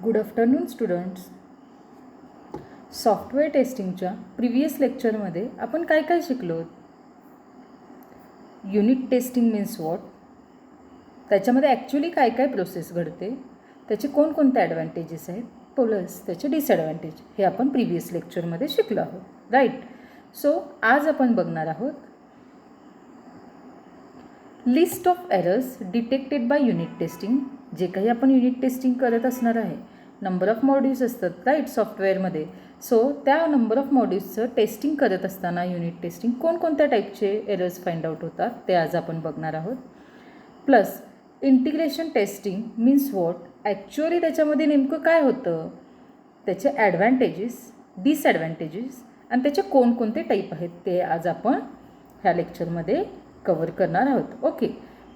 Good afternoon students. Software टेस्टिंगच्या previous लेक्चरमध्ये आपण काय काय शिकलो? युनिट टेस्टिंग मीन्स व्हॉट, त्याच्यामध्ये ॲक्च्युली काय काय प्रोसेस घडते, त्याचे कोणकोणते ॲडव्हान्टेजेस आहेत प्लस त्याचे डिसॲडव्हान्टेज, हे आपण प्रिव्हियस लेक्चरमध्ये शिकलो आहोत. राईट. सो आज आपण बघणार आहोत list of errors detected by unit testing. जे काही आपण युनिट टेस्टिंग करत असणार आहे, नंबर ऑफ मॉड्यूल्स असतात राईट सॉफ्टवेअरमध्ये. सो त्या नंबर ऑफ मॉड्यूल्सचं टेस्टिंग करत असताना युनिट टेस्टिंग कोणकोणत्या टाईपचे एरर्स फाइंड आउट होतात ते आज आपण बघणार आहोत. Plus integration testing means what, actually त्याच्यामध्ये नेमकं काय होतं, त्याचे ॲडव्हान्टेजेस, डिसॲडव्हान्टेजेस आणि त्याचे कोणकोणते टाईप आहेत ते आज आपण ह्या लेक्चरमध्ये कवर करणार आहोत. ओके.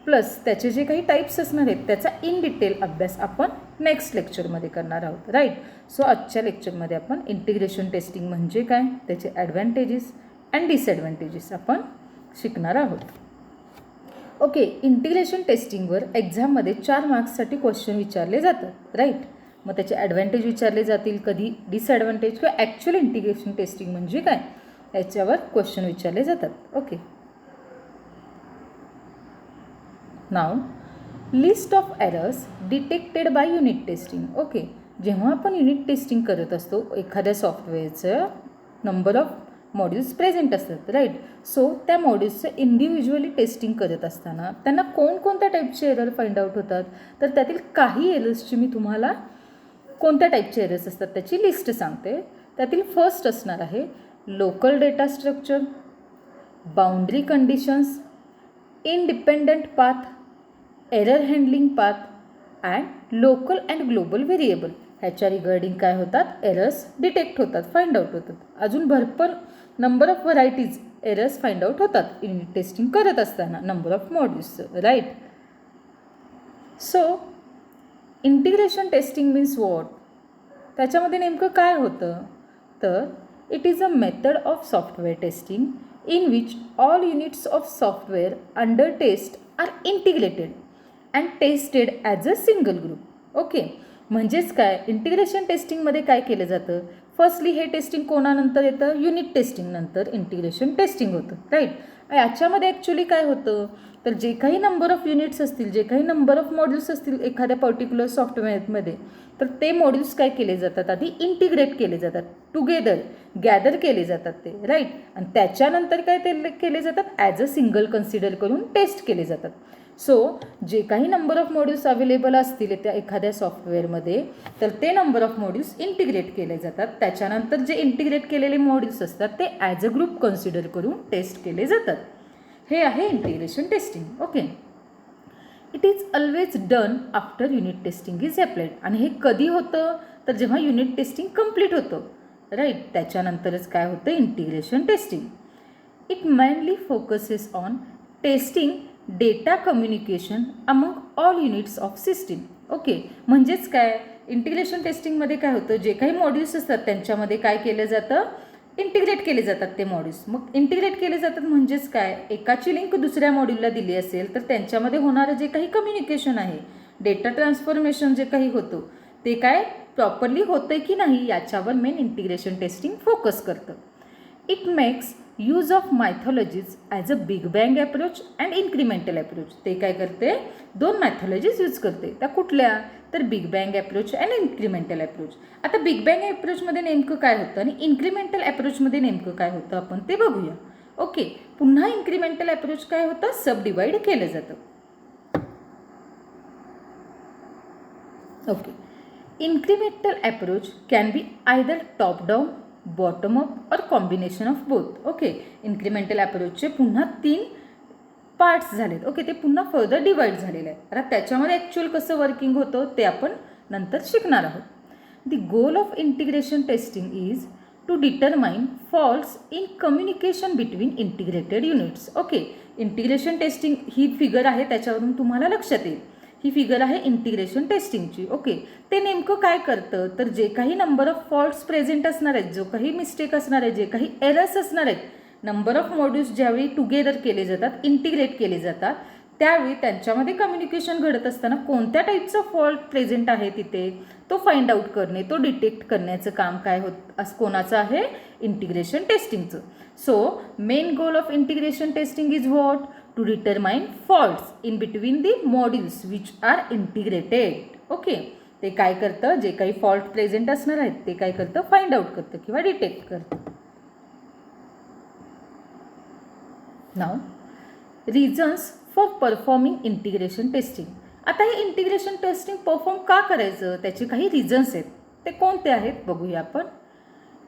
प्लस त्याचे जे काही टाईप्स असणार आहेत त्याचा इन डिटेल अभ्यास आपण नेक्स्ट लेक्चरमध्ये करणार आहोत. राईट. सो आजच्या लेक्चरमध्ये आपण इंटिग्रेशन टेस्टिंग म्हणजे काय, त्याचे ॲडव्हान्टेजेस अँड डिसॲडव्हान्टेजेस आपण शिकणार आहोत. ओके. इंटिग्रेशन टेस्टिंगवर एक्झाममध्ये 4 मार्क्ससाठी क्वेश्चन विचारले जातात. राईट. मग त्याचे ॲडव्हान्टेज विचारले जातील, कधी डिसॲडव्हान्टेज किंवा ॲक्च्युअल इंटिग्रेशन टेस्टिंग म्हणजे काय याच्यावर क्वेश्चन विचारले जातात. Okay. Now list of errors detected by unit testing. Okay. जेव्हा आपण युनिट टेस्टिंग करत असतो एखाद्या सॉफ्टवेअरचं नंबर ऑफ मॉड्यूल्स प्रेझेंट असतात. राईट. सो त्या मॉड्यूल्सचं इंडिव्हिज्युअली टेस्टिंग करत असताना त्यांना कोणकोणत्या टाईपचे एरर फाइंड आउट होतात, तर त्यातील काही एरर्सची मी तुम्हाला कोणत्या टाईपचे एरर्स असतात त्याची लिस्ट सांगते. त्यातील फर्स्ट असणार आहे local data structure, boundary conditions, independent path, error handling path and local and global variable. ह्याच्या रिगार्डिंग काय होतात, एरर्स डिटेक्ट होतात, फाइंड आउट होतात. अजून भरपूर number of varieties errors find out होतात युनिट टेस्टिंग करत असताना नंबर ऑफ मॉड्यूल्सचं. Right. So integration testing means what, त्याच्यामध्ये नेमकं काय होतं, तर it is a method of software testing in which all units of software under test are integrated and tested as a single group. Okay. म्हणजेच काय, integration टेस्टिंगमध्ये काय केलं जातं, फर्स्टली हे टेस्टिंग कोणानंतर येतं, युनिट टेस्टिंग नंतर इंटिग्रेशन टेस्टिंग होतं. राईट. याच्यामध्ये ॲक्च्युली काय होतं, तर जे काही नंबर ऑफ युनिट्स असतील, जे काही नंबर ऑफ मॉड्यूल्स असतील एखाद्या पर्टिक्युलर सॉफ्टवेअरमध्ये, तर ते मॉड्यूल्स काय केले जातात, आधी इंटिग्रेट केले जातात, टुगेदर गॅदर केले जातात ते. राईट. आणि त्याच्यानंतर काय ते केले जातात, ॲज अ सिंगल कन्सिडर करून टेस्ट केले जातात. सो जे काही नंबर ऑफ मॉड्यूल्स अवेलेबल असतील त्या एखाद्या सॉफ्टवेअरमध्ये, तर ते नंबर ऑफ मॉड्यूल्स इंटिग्रेट केले जातात. त्याच्यानंतर जे इंटिग्रेट केलेले मॉड्यूल्स असतात ते ॲज अ ग्रुप कन्सिडर करून टेस्ट केले जातात. हे आहे integration testing. Okay. It is always done after unit testing is applied. आणि हे कधी होतं, तर जेव्हा युनिट टेस्टिंग कंप्लीट होतं. राईट. त्याच्यानंतरच काय होतं, integration testing. It mainly focuses on testing data communication among all units of system. Okay. म्हणजेच काय, इंटिग्रेशन टेस्टिंगमध्ये काय होतं, जे काही मॉड्यूल्स असतात त्यांच्यामध्ये काय केलं जातं, इंटिग्रेट केले जातात ते मॉड्यूल्स. मग इंटिग्रेट केले जातात म्हणजेच काय, एकाची लिंक दुसऱ्या मॉड्यूलला दिली असेल तर त्यांच्यामध्ये होणारं जे काही कम्युनिकेशन आहे, डेटा ट्रान्सफॉर्मेशन जे काही होतं ते काय प्रॉपरली होतं की नाही याच्यावर मेन इंटिग्रेशन टेस्टिंग फोकस करतं. It makes use of methodologies as a big bang approach and incremental approach. ते काय करते, 2 मॅथॉलॉजीज यूज करते. त्या कुठल्या, तर big bang approach and incremental approach. आता बिग बँग अप्रोचमध्ये नेमकं काय होतं आणि इन्क्रिमेंटल अप्रोचमध्ये नेमकं काय होतं आपण ते बघूया. ओके. पुन्हा इन्क्रिमेंटल अप्रोच काय होतं, सब डिवाइड केलं जातं. Okay. Incremental approach can be either top down, bottom up or combination of both. Okay. Incremental अप्रोचचे पुन्हा 3 पार्ट्स झालेत. ओके. ते पुन्हा फर्दर डिवाइड झालेले आहेत. आता त्याच्यामध्ये ॲक्च्युअल कसं वर्किंग होतं ते आपण नंतर शिकणार आहोत. The goal of integration testing is to determine faults in communication between integrated units. Okay. Integration testing ही फिगर आहे, त्याच्यावरून तुम्हाला लक्षात येईल ही फिगर आहे इंटिग्रेशन टेस्टिंगची. ओके. ते नेमकं काय करतं, तर जे काही नंबर ऑफ फॉल्ट्स प्रेझेंट असणार आहेत, जो काही मिस्टेक असणार आहे, जे काही एरर्स असणार आहेत, नंबर ऑफ मॉड्यूल्स ज्यावेळी टुगेदर केले जातात, इंटिग्रेट केले जातात, त्यावेळी त्यांच्यामध्ये कम्युनिकेशन घडत असताना कोणत्या टाईपचा फॉल्ट प्रेझेंट आहे तिथे तो फाइंड आउट करणे, तो डिटेक्ट करण्याचं काम काय कोणाचं आहे, इंटिग्रेशन टेस्टिंगचं. So main goal of integration testing is what, to determine faults in between the modules which are integrated. Okay, ते काय करतं, जे काही फॉल्ट प्रेझेंट असणार आहेत ते काय करतं, फाइंड आउट करतं किंवा डिटेक्ट करतं. Now reasons for performing integration testing. आता हे इंटिग्रेशन टेस्टिंग परफॉर्म का करायचं, त्याचे काही रिझन्स आहेत. ते कोणते आहेत बघूया आपण.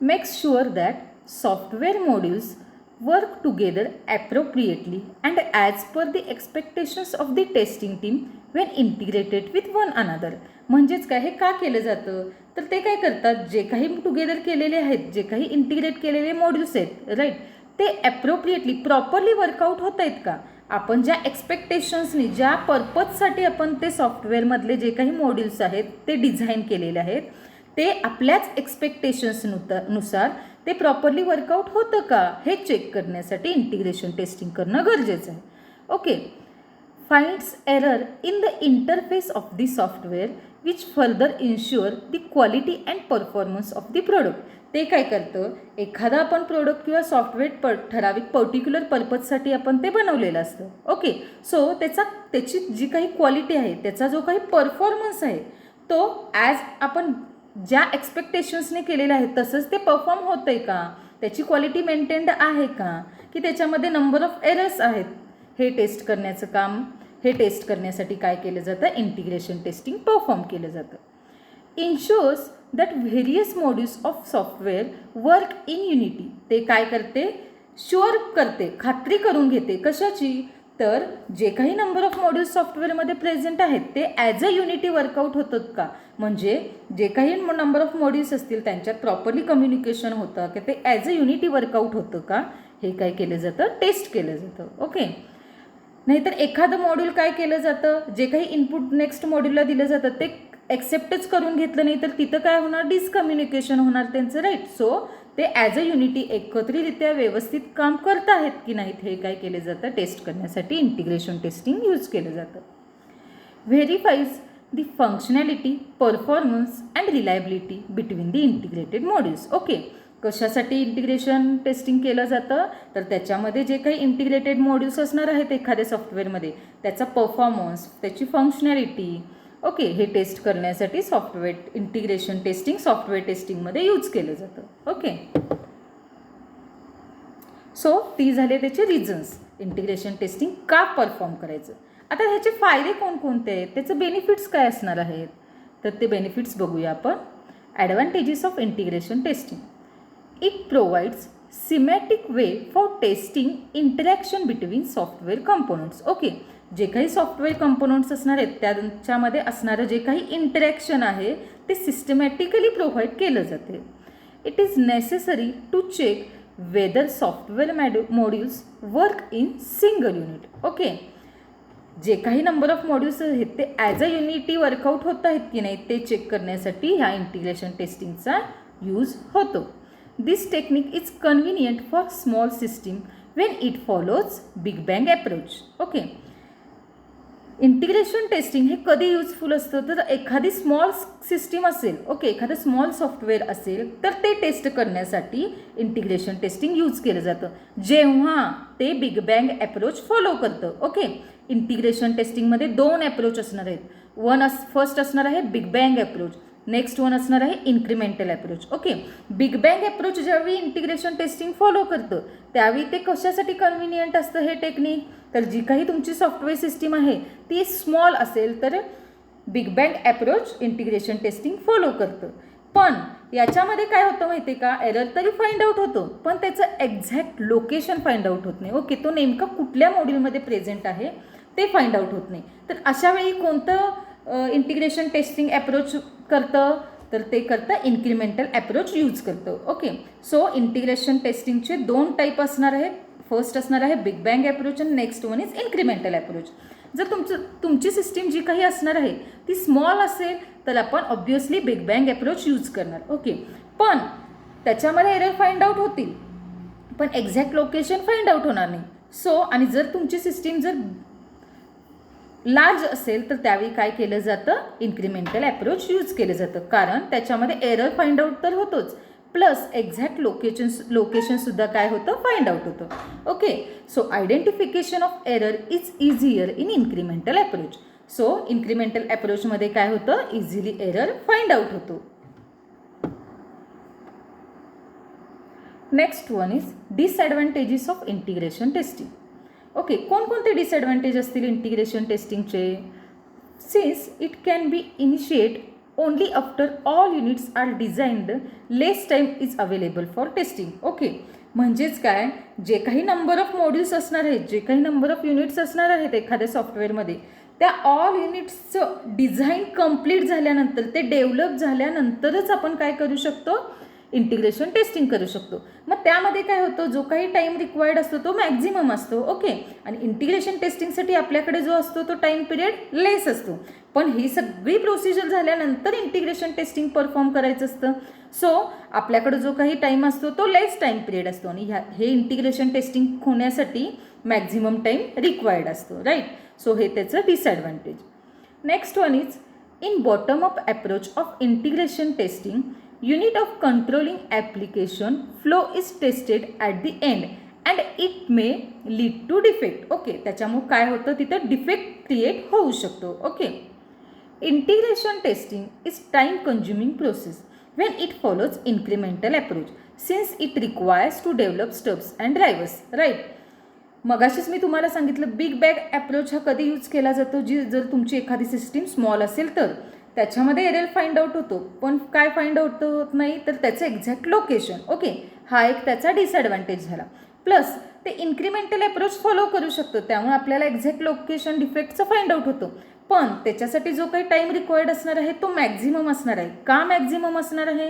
Makes sure that software modules work together appropriately and as per the expectations of the testing team when integrated with one another. म्हणजेच काय, हे का केलं जातं, तर ते काय करतात, जे काही टुगेदर केलेले आहेत, जे काही इंटिग्रेट केलेले मॉड्यूल्स आहेत राईट, ते ॲप्रोप्रिएटली प्रॉपरली वर्कआउट होत आहेत का, आपण ज्या एक्सपेक्टेशन्सनी, ज्या पर्पजसाठी आपण ते सॉफ्टवेअरमधले जे काही मॉड्यूल्स आहेत ते डिझाईन केलेले आहेत ते आपल्याच एक्सपेक्टेशन्सनुसार ते प्रॉपरली वर्कआउट होतं का, हे चेक करण्यासाठी इंटिग्रेशन टेस्टिंग करणं गरजेचं आहे. Okay, finds error in the interface of the software which further ensure the quality and performance of the product. ते काय करतं, एखादा आपण प्रोडक्ट किंवा सॉफ्टवेअर ठराविक पर्टिक्युलर पर्पजसाठी आपण ते बनवलेलं असतं. ओके, सो त्याची जी काही क्वालिटी आहे, त्याचा जो काही परफॉर्मन्स आहे तो ॲज आपण ज्या एक्सपेक्टेशन्सने केलेलं आहे तसंच ते परफॉर्म होतं आहे का, त्याची क्वालिटी मेंटेन्ड आहे का, की त्याच्यामध्ये नंबर ऑफ एरर्स आहेत, हे टेस्ट करण्याचं काम, हे टेस्ट करण्यासाठी काय केलं जातं, इंटिग्रेशन टेस्टिंग परफॉर्म केलं जातं. इन्शुअर्स that various modules of software work in unity. ते काय करते, शुअर करते, खात्री करून घेते कशाची, तर जे काही नंबर ऑफ मॉड्यूल्स सॉफ्टवेअरमध्ये प्रेझेंट आहेत ते ॲज अ युनिटी वर्कआउट होतात का, म्हणजे जे काही नंबर ऑफ मॉड्यूल्स असतील त्यांच्यात प्रॉपरली कम्युनिकेशन होतं की ते ॲज अ युनिटी वर्कआउट होतं का, हे काय केलं जातं, टेस्ट केलं जातं. ओके, नाहीतर एखादं मॉड्यूल काय केलं जातं, जे काही इनपुट नेक्स्ट मॉड्यूलला दिलं जातं ते ॲक्सेप्टच करून घेतलं नाही तर तिथं काय होणार, डिसकम्युनिकेशन होणार त्यांचं राईट. सो ते ॲज अ युनिटी एकत्रितरित्या व्यवस्थित काम करत आहेत की नाहीत हे काय केलं जातं, टेस्ट करण्यासाठी इंटिग्रेशन टेस्टिंग यूज केलं जातं. Verifies the functionality, performance and reliability between the integrated modules. Okay, कशासाठी इंटिग्रेशन टेस्टिंग केलं जातं, तर त्याच्यामध्ये जे काही इंटिग्रेटेड मॉड्यूल्स असणार आहेत एखाद्या सॉफ्टवेअरमध्ये त्याचा परफॉर्मन्स, त्याची फंक्शनॅलिटी, ओके, हे टेस्ट करण्यासाठी सॉफ्टवेअर इंटिग्रेशन टेस्टिंग सॉफ्टवेअर टेस्टिंगमध्ये यूज केलं जातं. ओके, सो ती झाले त्याचे रिझन्स, इंटिग्रेशन टेस्टिंग का परफॉर्म करायचं. आता ह्याचे फायदे कोणकोणते आहेत, त्याचे बेनिफिट्स काय असणार आहेत, तर ते बेनिफिट्स बघूया आपण. Advantages of integration testing. It provides systematic way for testing interaction between software components. Okay, जे काही सॉफ्टवेअर कंपोनंट्स असणार आहेत त्यांच्यामध्ये असणारं जे काही इंटरॅक्शन आहे ते सिस्टमॅटिकली प्रोव्हाइड केलं जाते. It is necessary to check whether software modules work in single unit. Okay, जे काही नंबर ऑफ मॉड्यूल्स आहेत ते ॲज अ युनिटी वर्कआउट होत आहेत की नाही ते चेक करण्यासाठी ह्या इंटिग्रेशन टेस्टिंगचा यूज होतो. This technique is convenient for small system when it follows big bang approach. Okay, integration testing हे कधी यूजफुल असतं, तर एखादी स्मॉल सिस्टीम असेल, ओके, एखादं स्मॉल सॉफ्टवेअर असेल तर ते टेस्ट करण्यासाठी इंटिग्रेशन टेस्टिंग यूज केलं जातं जेव्हा ते बिग बँग अप्रोच फॉलो करतं. ओके, इंटिग्रेशन टेस्टिंगमध्ये 2 अप्रोच असणार आहेत. फर्स्ट असणार आहे big bang approach, next one असणार आहे incremental approach. Okay, big bang approach ज्यावेळी इंटिग्रेशन टेस्टिंग फॉलो करतं त्यावेळी ते कशासाठी कन्व्हिनियंट असतं हे टेक्निक, तर जी काही तुमची सॉफ्टवेअर सिस्टीम आहे ती स्मॉल असेल तर big bang approach integration testing follow करतं. पण याच्यामध्ये काय होतं माहिती आहे का, एरर तरी फाइंड आउट होतो पण त्याचं एक्झॅक्ट लोकेशन फाइंड आउट होत नाही. ओके, तो नेमका कुठल्या मॉड्यूलमध्ये प्रेझेंट आहे ते फाइंड आउट होत नाही. तर अशा वेळी कोणतं इंटिग्रेशन टेस्टिंग अप्रोच करतं, तर ते करतं इन्क्रिमेंटल अप्रोच यूज करतं. ओके, सो इंटिग्रेशन टेस्टिंगचे 2 टाईप असणार आहेत. फर्स्ट असणार आहे बिग बँग अप्रोच आणि next one is incremental approach. जर तुमची सिस्टीम जी काही असणार आहे ती स्मॉल असेल तर आपण obviously big bang approach use करणार. ओके, पण त्याच्यामध्ये एरर फाइंड आउट होतील पण एक्झॅक्ट लोकेशन फाइंड आउट होणार नाही. सो आणि जर तुमची सिस्टीम जर लार्ज असेल तर त्यावेळी काय केलं जातं, इन्क्रिमेंटल अप्रोच यूज केलं जातं, कारण त्याच्यामध्ये एरर फाइंड आउट तर होतोच, प्लस एक्झॅक्ट लोकेशनसुद्धा काय होतं, फाइंड आउट होतं. Okay, so identification of error is easier in incremental approach. So incremental अप्रोचमध्ये काय होतं, इझिली एरर फाइंड आउट होतो. Next one is disadvantages of integration testing. Okay, कोणकोणते डिसएडव्हान्टेज असतील इंटिग्रेशन टेस्टिंगचे? Since it can be initiate only after all units are designed, less time is available for testing. Okay, म्हणजेच काय, जे काही number of modules असणार आहेत, जे काही नंबर ऑफ युनिट्स असणार आहेत एखाद्या सॉफ्टवेअरमध्ये, त्या ऑल युनिट्सचं डिझाईन कंप्लीट झाल्यानंतर, ते डेव्हलप झाल्यानंतरच आपण काय करू शकतो, इंटिग्रेशन टेस्टिंग करू शकतो. मग त्यामध्ये काय होतं, जो काही टाईम रिक्वायर्ड असतो तो मॅक्झिमम असतो. ओके, आणि इंटिग्रेशन टेस्टिंगसाठी आपल्याकडे जो असतो तो टाईम पिरियड लेस असतो. पण ही सगळी प्रोसिजर झाल्यानंतर इंटिग्रेशन टेस्टिंग परफॉर्म करायचं असतं. सो आपल्याकडे जो काही टाईम असतो तो लेस टाईम पिरियड असतो, आणि हे इंटिग्रेशन टेस्टिंग होण्यासाठी मॅक्झिमम टाईम रिक्वायर्ड असतो. राईट, सो हे त्याचं disadvantage. Next one is in bottom up approach of integration testing, unit of controlling application flow is tested at the end and it may lead to defect. Okay, त्याच्यामुळे काय होतं, तिथं defect create होऊ शकतो. Okay, integration testing is time consuming process when it follows incremental approach since it requires to develop stubs and drivers. Right, मगाशीच मी तुम्हाला सांगितलं बिग बॅग अप्रोच हा कधी यूज केला जातो, जर तुमची एखादी सिस्टीम स्मॉल असेल तर त्याच्यामध्ये एरर फाइंड आउट होतो, पण काय फाइंड आउट होत नाही तर त्याचं एक्झॅक्ट लोकेशन. ओके, हा एक त्याचा डिसएडव्हान्टेज झाला. प्लस ते इन्क्रिमेंटल अप्रोच फॉलो करू शकतो, त्यामुळे आपल्याला एक्झॅक्ट लोकेशन डिफेक्टचं फाइंड आउट होतं, पण त्याच्यासाठी जो काही टाईम रिक्वायर्ड असणार आहे तो मॅक्झिमम असणार आहे. का मॅक्झिमम असणार आहे,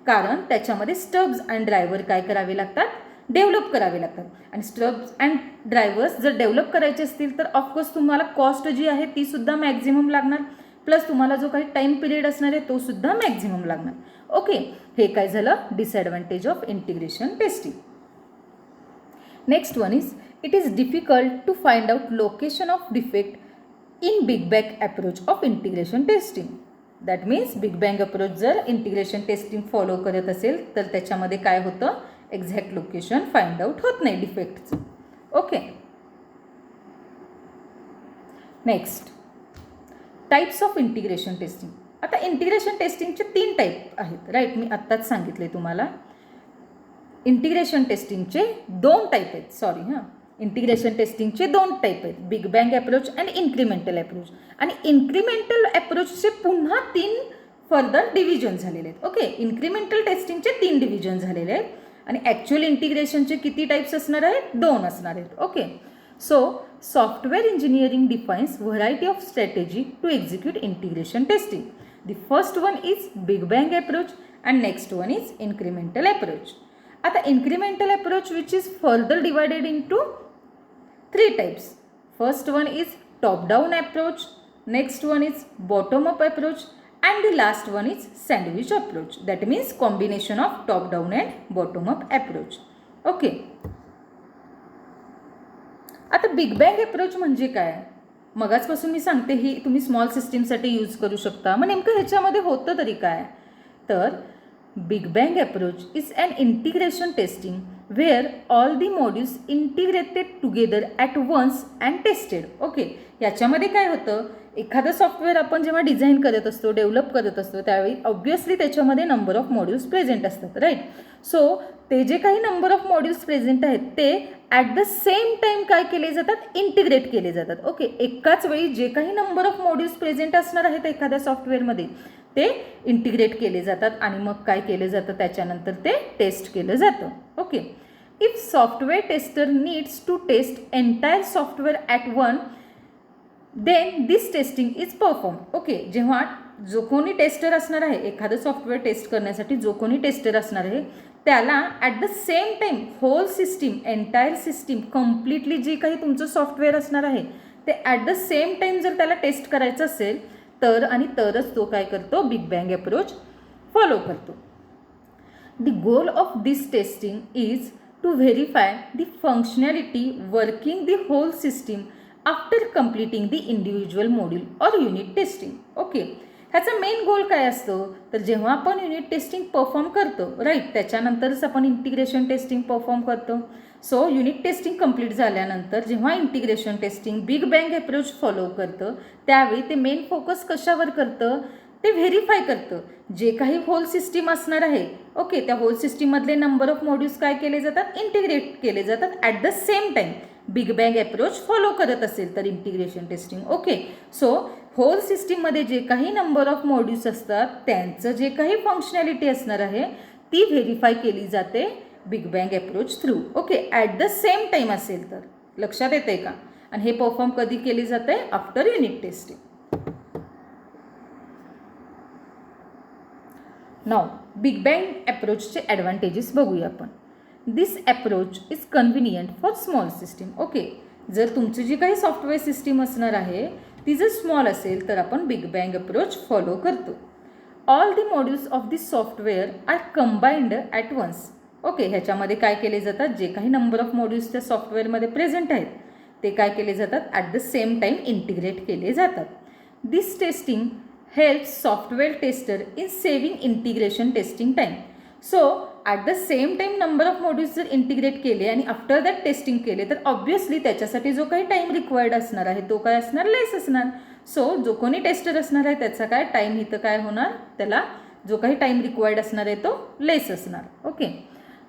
कारण त्याच्यामध्ये स्टब्स अँड ड्रायव्हर काय करावे लागतात, डेव्हलप करावे लागतात. आणि स्टब्स अँड ड्रायव्हर्स जर डेव्हलप करायचे असतील तर ऑफकोर्स तुम्हाला कॉस्ट जी आहे ती सुद्धा मॅक्झिमम लागणार, प्लस तुम्हाला जो काही टाईम पिरियड असणार आहे तो सुद्धा मॅक्झिमम लागणार. ओके, हे काय झालं, disadvantage of integration testing. Next one is it is difficult to find out location of defect in big bag approach of integration testing. That means big bag approach जर integration testing follow करत असेल तर त्याच्यामध्ये काय होतं, exact location find out होत नाही डिफेक्टचं. Okay, next types of integration testing. आता इंटिग्रेशन टेस्टिंगचे 3 टाईप आहेत. राईट, मी आत्ताच सांगितले तुम्हाला इंटिग्रेशन टेस्टिंगचे 2 टाईप आहेत. सॉरी इंटिग्रेशन टेस्टिंगचे 2 टाईप आहेत, बिग बॅग अप्रोच आणि इन्क्रिमेंटल अप्रोच. आणि इन्क्रिमेंटल अप्रोचचे पुन्हा 3 फर्दर डिव्हिजन झालेले आहेत. ओके, इन्क्रिमेंटल टेस्टिंगचे 3 डिव्हिजन झालेले आहेत आणि ॲक्च्युअल इंटिग्रेशनचे किती टाईप्स असणार आहेत, 2 असणार आहेत. Okay, so software engineering defines variety of strategy to execute integration testing. The first one is big bang approach and next one is incremental approach. आता incremental approach which is further divided into 3 types. First one is top down approach, next one is bottom up approach and the last one is sandwich approach. That means combination of top down and bottom up approach. Okay. आता big bag approach म्हणजे काय, मगाचपासून मी सांगते ही तुम्ही small सिस्टीमसाठी use करू शकता. मग नेमकं ह्याच्यामध्ये होतं तरी काय, तर big bag approach is an integration testing where all the modules integrated together at once and tested. Okay, याच्यामध्ये काय होतं, एखादं सॉफ्टवेअर आपण जेव्हा डिझाईन करत असतो, डेव्हलप करत असतो, त्यावेळी ऑब्व्हियसली त्याच्यामध्ये नंबर ऑफ मॉड्यूल्स प्रेझेंट असतात. राईट, सो ते जे काही नंबर ऑफ मॉड्यूल्स प्रेझेंट आहेत ते ॲट द सेम टाईम काय केले जातात, इंटिग्रेट केले जातात. ओके, एकाच वेळी जे काही नंबर ऑफ मॉड्यूल्स प्रेझेंट असणार आहेत एखाद्या सॉफ्टवेअरमध्ये ते इंटिग्रेट केले जातात आणि मग काय केलं जातं, त्याच्यानंतर ते टेस्ट केलं जातं. Okay, if software tester needs to test entire software at one then this testing is perform. Okay, जेव्हा जो कोणी टेस्टर असणार आहे, एखादं सॉफ्टवेअर टेस्ट करण्यासाठी जो कोणी टेस्टर असणार आहे त्याला at the same time whole system, entire system completely जी काही तुमचं सॉफ्टवेअर असणार आहे ते ॲट द सेम टाईम जर त्याला टेस्ट करायचं असेल तर आणि तरच तो काय करतो, बिग बॅग अप्रोच फॉलो करतो. The goal of this testing is to verify the functionality working the whole system after completing the individual module or unit testing. Okay, ह्याचा मेन गोल काय असतो, तर जेव्हा आपण युनिट टेस्टिंग परफॉर्म करतो right, त्याच्यानंतरच आपण इंटिग्रेशन टेस्टिंग परफॉर्म करतो. सो युनिट टेस्टिंग कंप्लीट झाल्यानंतर जेव्हा integration testing big bang approach follow करतं, त्यावेळी ते मेन फोकस कशावर करतं, ते व्हेरीफाय करतं जे काही होल सिस्टीम असणार आहे. ओके, त्या होल सिस्टीममधले नंबर ऑफ मॉड्यूल्स काय केले जातात, इंटिग्रेट केले जातात. At the same time big bang approach follow करत असेल तर integration testing. Okay, so whole सिस्टीममध्ये जे काही नंबर ऑफ मॉड्यूल्स असतात त्यांचं जे काही फंक्शनॅलिटी असणार आहे ती व्हेरीफाय केली जाते big bang approach through. Okay, at the same time असेल तर. लक्षात येते का? आणि हे परफॉर्म कधी केली जाते, after unit testing. Now big bang अप्रोचचे ॲडव्हान्टेजेस बघूया आपण. This approach is convenient for small system. Okay, जर तुमची जी काही सॉफ्टवेअर सिस्टीम असणार आहे ती जर स्मॉल असेल तर आपण बिग बँग अप्रोच फॉलो करतो. All the modules of this software are combined at once. Okay, ह्याच्यामध्ये काय केले जातात, जे काही नंबर ऑफ मॉड्यूल्स त्या सॉफ्टवेअरमध्ये प्रेझेंट आहेत ते काय केले जातात, at the same time integrate केले जातात. दिस testing helps software tester in saving integration testing time. So at the same time number of modules जर इंटिग्रेट केले आणि आफ्टर दॅट टेस्टिंग केले तर ऑब्व्हियसली त्याच्यासाठी जो काही टाईम रिक्वायर्ड असणार आहे तो काय असणार, लेस असणार. सो जो कोणी टेस्टर असणार आहे त्याचा काय टाईम इथं काय होणार, त्याला जो काही टाईम रिक्वायर्ड असणार आहे तो लेस असणार. Okay,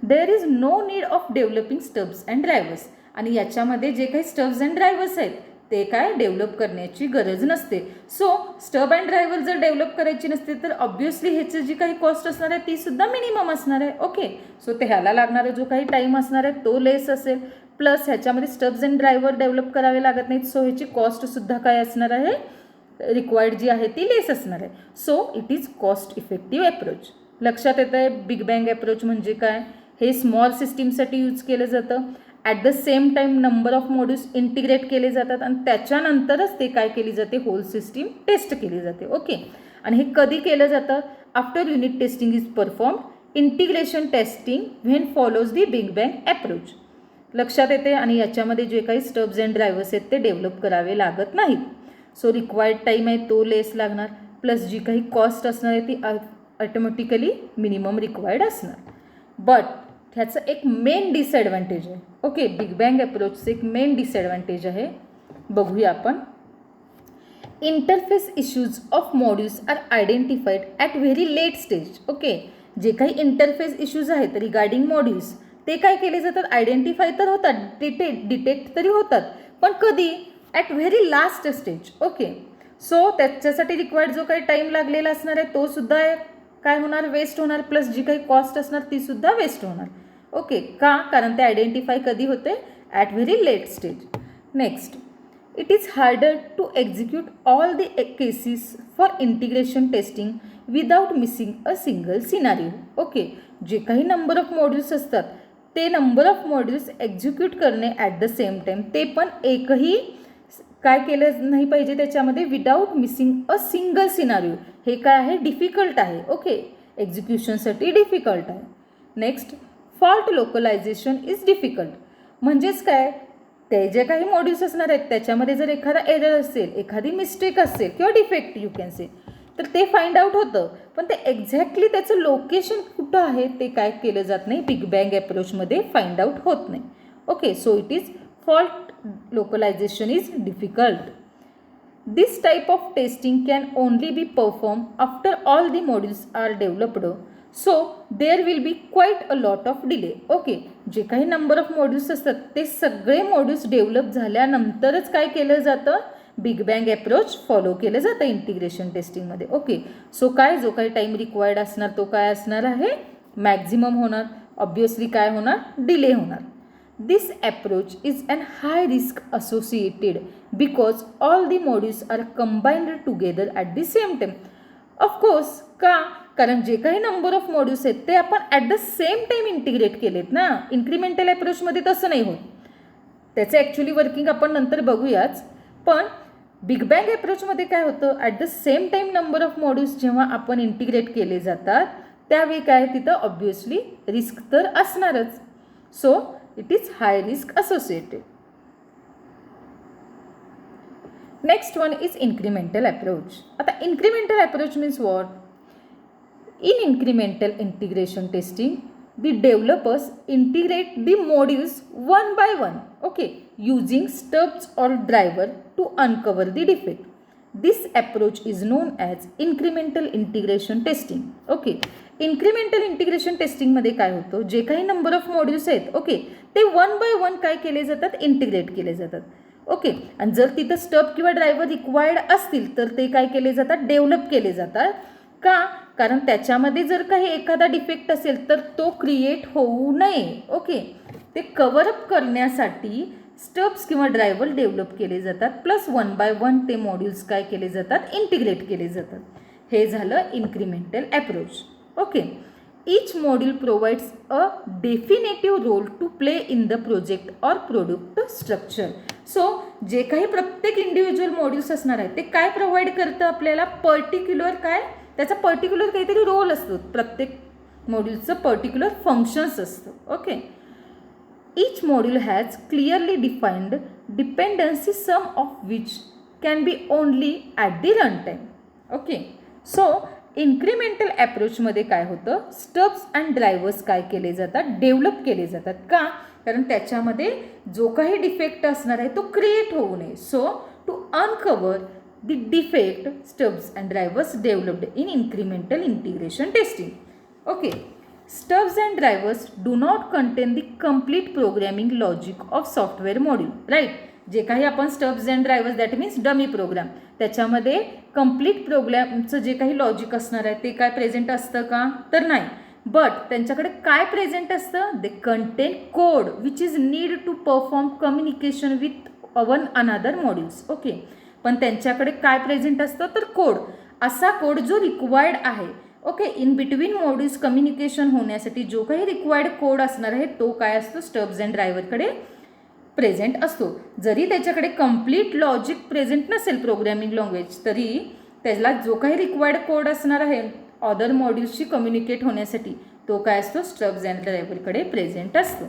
there is no need of developing stubs and drivers. आणि याच्यामध्ये जे काही स्टब्स अँड ड्रायव्हर्स आहेत ते काय डेव्हलप करण्याची गरज नसते. सो स्टब अँड ड्रायव्हर जर डेव्हलप करायची नसते तर ऑब्व्हियसली ह्याची जी काही कॉस्ट असणार आहे ती सुद्धा मिनिमम असणार आहे. ओके, सो ते ह्याला लागणारा जो काही टाईम असणार आहे तो लेस असेल. प्लस ह्याच्यामध्ये स्टब्स अँड ड्रायव्हर डेव्हलप करावे लागत नाहीत. सो ह्याची कॉस्टसुद्धा काय असणार आहे, रिक्वायर्ड जी आहे ती लेस असणार आहे. So it is cost effective approach. लक्षात येतं आहे बिग बँग अप्रोच म्हणजे काय, हे स्मॉल सिस्टीमसाठी यूज केलं जातं. At the same time number of modules integrate केले जातात आणि त्याच्यानंतरच ते काय केली जाते, होल सिस्टीम टेस्ट केली जाते. ओके, आणि हे कधी केलं जातं, after unit testing is performed, integration testing when follows the big bang approach. लक्षात येते. आणि याच्यामध्ये जे काही स्टब्स अँड ड्रायव्हर्स आहेत ते डेव्हलप करावे लागत नाहीत. सो रिक्वायर्ड टाईम आहे तो लेस लागणार. प्लस जी काही कॉस्ट असणार आहे ती ऑटोमॅटिकली मिनिमम रिक्वायर्ड असणार. बट ह्याचं एक मेन डिसॲडव्हान्टेज आहे. ओके, बिग बँग अप्रोचचं एक मेन डिसॲडव्हान्टेज आहे, बघूया आपण. Interface issues of modules are identified at very late stage. Okay, जे काही इंटरफेस इश्यूज आहेत रिगार्डिंग मॉड्यूल्स ते काय केले जातात, आयडेंटिफाय तर होतात, डिटेक्ट तरी होतात, पण कधी, at very last stage. Okay, so त्याच्यासाठी रिक्वायर्ड जो काही टाईम लागलेला असणार आहे तो सुद्धा काय होणार, वेस्ट होणार. प्लस जी काही कॉस्ट असणार ती सुद्धा वेस्ट होणार. ओके, का, कारण ते आयडेंटिफाय कधी होते, at very late stage. Next, it is harder to execute all the cases for integration testing without missing a single scenario. Okay, जे काही नंबर ऑफ मॉड्यूल्स असतात ते नंबर ऑफ मॉड्यूल्स एक्झिक्यूट करणे ॲट द सेम टाईम, ते पण एकही काय केलं नाही पाहिजे त्याच्यामध्ये, without missing a single scenario. हे काय आहे, डिफिकल्ट आहे. ओके, एक्झिक्युशनसाठी डिफिकल्ट आहे. Next, fault localisation is difficult. म्हणजेच काय, ते जे काही मॉड्यूल्स असणार आहेत त्याच्यामध्ये जर एखादा एरर असेल, एखादी मिस्टेक असेल किंवा डिफेक्ट यू कॅन से, तर ते फाइंड आउट होतं, पण ते एक्झॅक्टली त्याचं लोकेशन कुठं आहे ते काय केलं जात नाही, बिग बँग अप्रोचमध्ये फाइंड आउट होत नाही. Okay, so it is fault localization is difficult. This type of testing can only be performed after all the modules are developed, so there will be quite a lot of delay. Okay, जे काही number of modules असतात ते सगळे modules develop झाल्यानंतरच काय केलं जातं, big bang approach follow केलं जातं इंटिग्रेशन टेस्टिंगमध्ये. ओके, सो काय जो काही टाईम रिक्वायर्ड असणार तो काय असणार आहे, मॅक्झिमम होणार. ऑब्व्हियसली काय होणार, डिले होणार. This approach is an high risk associated because all the modules are combined together at the same time. Of course, का, कारण जे काही नंबर ऑफ मॉड्यूल्स आहेत ते आपण at the same time integrate केलेत ना. इन्क्रिमेंटल अप्रोचमध्ये तसं नाही होत, त्याचं ॲक्च्युली वर्किंग आपण नंतर बघूयाच. पण बिग बँग अप्रोचमध्ये काय होतं, at the same time number of modules जेव्हा आपण इंटिग्रेट केले जातात त्यावेळी काय, तिथं ऑब्व्हियसली रिस्क तर असणारच. So it is high risk associated. Next one is incremental approach. आता incremental approach means what? In incremental integration testing, the developers integrate the modules one by one, okay, using stubs or driver to uncover the defect. This approach is known as incremental integration testing. Okay, incremental integration testing मध्ये काय होतं, जे काही number of modules आहेत okay ते one by one काय केले जातात, इंटिग्रेट केले जातात. ओके, आणि जर तिथं स्टब किंवा ड्रायव्हर रिक्वायर्ड असतील तर ते काय केले जातात, डेव्हलप केले जातात. का? कारण त्याच्यामध्ये जर काही एखादा डिफेक्ट असेल तर तो क्रिएट होऊ नये. ओके, ते कव्हरअप करण्यासाठी स्टब्स किंवा ड्रायव्हर डेव्हलप केले जातात. प्लस वन बाय वन ते मॉड्यूल्स काय केले जातात, इंटिग्रेट केले जातात. हे झालं incremental approach. Okay, each module provides a definitive role to play in the project or product structure. So जे काही प्रत्येक इंडिव्हिज्युअल मॉड्यूल्स असणार आहे ते काय प्रोव्हाइड करतं आपल्याला, पर्टिक्युलर काय, त्याचा पर्टिक्युलर काहीतरी रोल असतो, प्रत्येक मॉड्यूलचं पर्टिक्युलर फंक्शन्स असतं. Okay, each module has clearly defined dependency, some of which can be only at the runtime. Okay, so incremental अप्रोचमध्ये काय होतं, स्टब्स अँड ड्रायव्हर्स काय केले जातात, डेव्हलप केले जातात. का? कारण त्याच्यामध्ये जो काही डिफेक्ट असणार आहे तो क्रिएट होऊ नये. So to uncover the defect, stubs and drivers developed in incremental integration testing. Okay, stubs and drivers do not contain the complete programming logic of software module. Right, जे काही आपण stubs and drivers that means dummy program, त्याच्यामध्ये complete प्रोग्रामचं जे काही logic असणार आहे ते काय प्रेझेंट असतं का, तर नाही. बट त्यांच्याकडे काय प्रेझेंट असतं, they contain code which is need to perform communication with one another modules. Okay, पण त्यांच्याकडे काय प्रेझेंट असतं, तर कोड, असा कोड जो रिक्वायर्ड आहे. Okay, in between modules communication होण्यासाठी जो काही रिक्वायर्ड कोड असणार आहे तो काय असतो, स्टब्स अँड ड्रायव्हरकडे प्रेझेंट असतो. जरी त्याच्याकडे कंप्लीट लॉजिक प्रेझेंट नसेल प्रोग्रॅमिंग लँग्वेज, तरी त्याला जो काही रिक्वायर्ड कोड असणार आहे अदर मॉड्यूल्सशी कम्युनिकेट होण्यासाठी तो काय असतो, स्टब्स अँड ड्रायव्हरकडे प्रेझेंट असतो.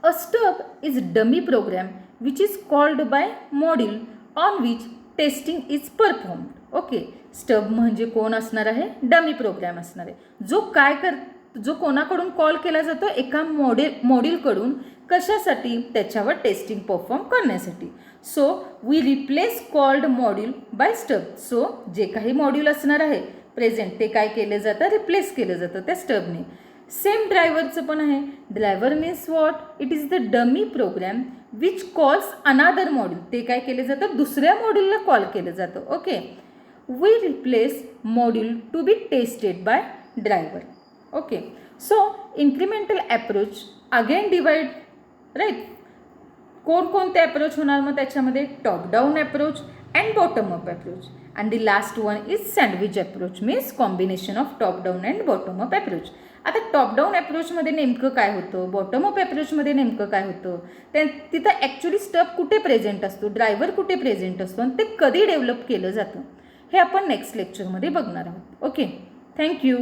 A stub is dummy program which is called by module on which testing is performed. Okay, stub म्हणजे कोण असणार आहे, डमी प्रोग्राम असणार आहे, जो कोणाकडून कॉल केला जातो, एका मॉड्यूलकडून. कशासाठी, त्याच्यावर टेस्टिंग परफॉर्म करण्यासाठी. So we replace called module by stub. So जे काही मॉड्यूल असणार आहे प्रेझेंट ते काय केलं जातं, रिप्लेस केलं जातं त्या स्टबने. सेम ड्रायव्हरचं पण आहे. Driver means what, it is the dummy program which calls another module. ते काय केलं जातं, दुसऱ्या मॉड्यूलला कॉल केलं जातं. Okay, we replace module to be tested by driver. Okay, so incremental approach again divide, right. कोणकोणते अप्रोच होणार मग त्याच्यामध्ये, top down approach and bottom up approach. And the last one is sandwich approach, means combination of top down and bottom up approach. आता top down अप्रोचमध्ये नेमकं काय होतं, bottom up अप्रोचमध्ये नेमकं काय होतं, तिथं ॲक्च्युली स्टब कुठे प्रेझेंट असतो, ड्रायव्हर कुठे प्रेझेंट असतो आणि ते कधी डेव्हलप केलं जातं, हे आपण नेक्स्ट लेक्चरमध्ये बघणार आहोत. Okay, thank you.